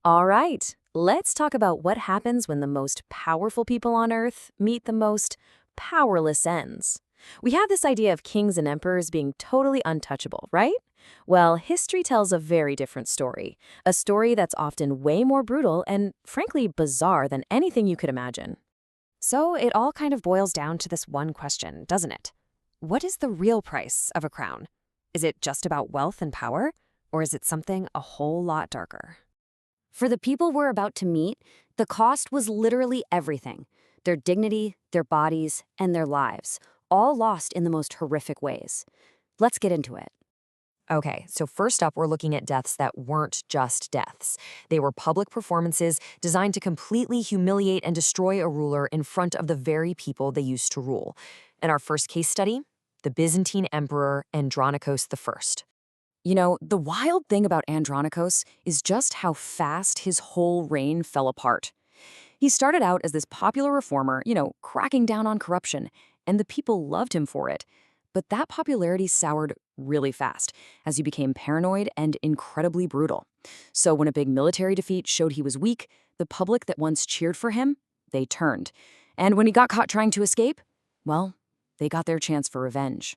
All right, let's talk about what happens when the most powerful people on Earth meet the most powerless ends. We have this idea of kings and emperors being totally untouchable, right? Well, history tells a very different story. A story that's often way more brutal and, frankly, bizarre than anything you could imagine. So it all kind of boils down to this one question, doesn't it? What is the real price of a crown? Is it just about wealth and power, or is it something a whole lot darker? For the people we're about to meet, the cost was literally everything. Their dignity, their bodies, and their lives, all lost in the most horrific ways. Let's get into it. Okay, so first up, we're looking at deaths that weren't just deaths. They were public performances designed to completely humiliate and destroy a ruler in front of the very people they used to rule. In our first case study, the Byzantine Emperor Andronikos I. The wild thing about Andronikos is just how fast his whole reign fell apart. He started out as this popular reformer, cracking down on corruption, and the people loved him for it. But that popularity soured really fast as he became paranoid and incredibly brutal. So when a big military defeat showed he was weak, the public that once cheered for him, they turned. And when he got caught trying to escape, well, they got their chance for revenge.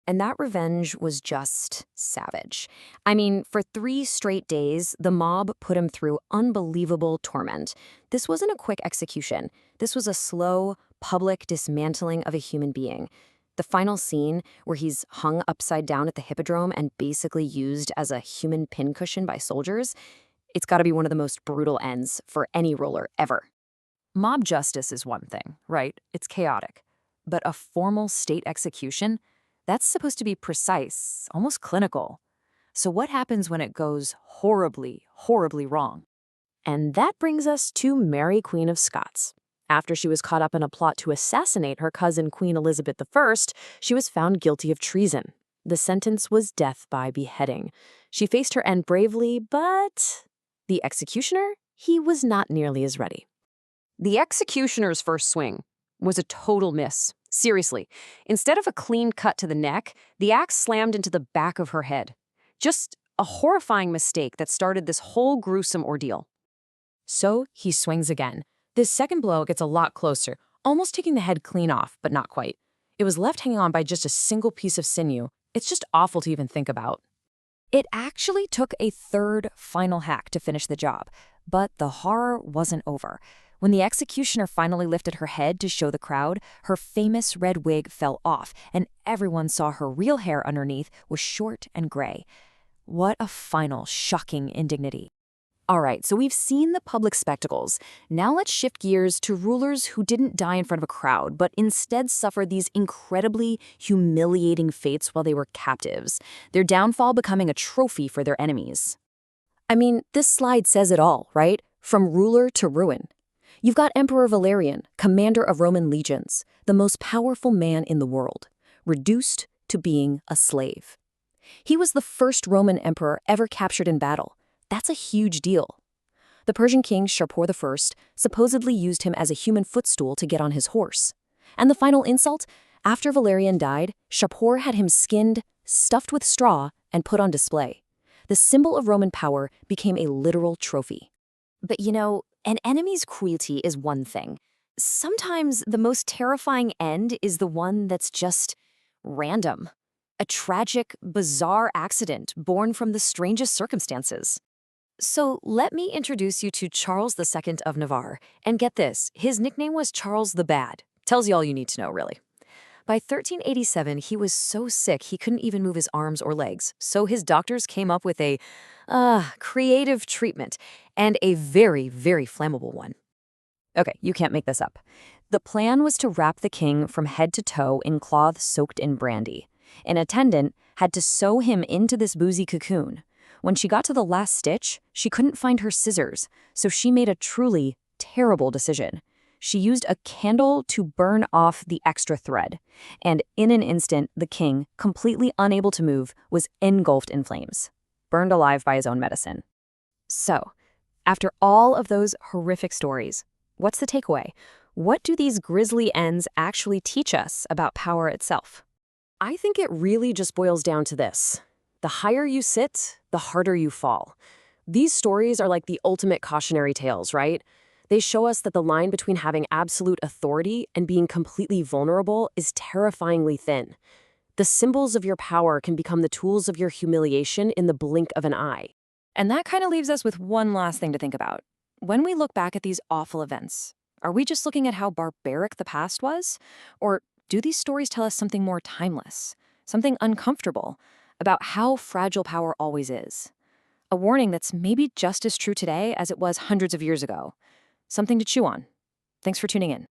And that revenge was just savage. I mean, for 3 straight days, the mob put him through unbelievable torment. This wasn't a quick execution. This was a slow, public dismantling of a human being. The final scene, where he's hung upside down at the hippodrome and basically used as a human pincushion by soldiers, it's got to be one of the most brutal ends for any ruler ever. Mob justice is one thing, right? It's chaotic. But a formal state execution? That's supposed to be precise, almost clinical. So what happens when it goes horribly, horribly wrong? And that brings us to Mary, Queen of Scots. After she was caught up in a plot to assassinate her cousin Queen Elizabeth I, she was found guilty of treason. The sentence was death by beheading. She faced her end bravely, but the executioner, he was not nearly as ready. The executioner's first swing was a total miss. Seriously, instead of a clean cut to the neck, the axe slammed into the back of her head. Just a horrifying mistake that started this whole gruesome ordeal. So he swings again. This second blow gets a lot closer, almost taking the head clean off, but not quite. It was left hanging on by just a single piece of sinew. It's just awful to even think about. It actually took a third final hack to finish the job, but the horror wasn't over. When the executioner finally lifted her head to show the crowd, her famous red wig fell off, and everyone saw her real hair underneath was short and gray. What a final, shocking indignity. All right, so we've seen the public spectacles. Now let's shift gears to rulers who didn't die in front of a crowd, but instead suffered these incredibly humiliating fates while they were captives, their downfall becoming a trophy for their enemies. I mean, this slide says it all, right? From ruler to ruin. You've got Emperor Valerian, commander of Roman legions, the most powerful man in the world, reduced to being a slave. He was the first Roman emperor ever captured in battle. That's a huge deal. The Persian king Shapur I supposedly used him as a human footstool to get on his horse. And the final insult? After Valerian died, Shapur had him skinned, stuffed with straw, and put on display. The symbol of Roman power became a literal trophy. But an enemy's cruelty is one thing. Sometimes the most terrifying end is the one that's just random. A tragic, bizarre accident born from the strangest circumstances. So let me introduce you to Charles II of Navarre. And get this, his nickname was Charles the Bad. Tells you all you need to know, really. By 1387, he was so sick he couldn't even move his arms or legs. So his doctors came up with a creative treatment, and a very, very flammable one. Okay, you can't make this up. The plan was to wrap the king from head to toe in cloth soaked in brandy. An attendant had to sew him into this boozy cocoon. When she got to the last stitch, she couldn't find her scissors, so she made a truly terrible decision. She used a candle to burn off the extra thread, and in an instant, the king, completely unable to move, was engulfed in flames, burned alive by his own medicine. So, after all of those horrific stories, what's the takeaway? What do these grisly ends actually teach us about power itself? I think it really just boils down to this. The higher you sit, the harder you fall. These stories are like the ultimate cautionary tales, right? They show us that the line between having absolute authority and being completely vulnerable is terrifyingly thin. The symbols of your power can become the tools of your humiliation in the blink of an eye. And that kind of leaves us with one last thing to think about. When we look back at these awful events, are we just looking at how barbaric the past was? Or do these stories tell us something more timeless, something uncomfortable, about how fragile power always is? A warning that's maybe just as true today as it was hundreds of years ago. Something to chew on. Thanks for tuning in.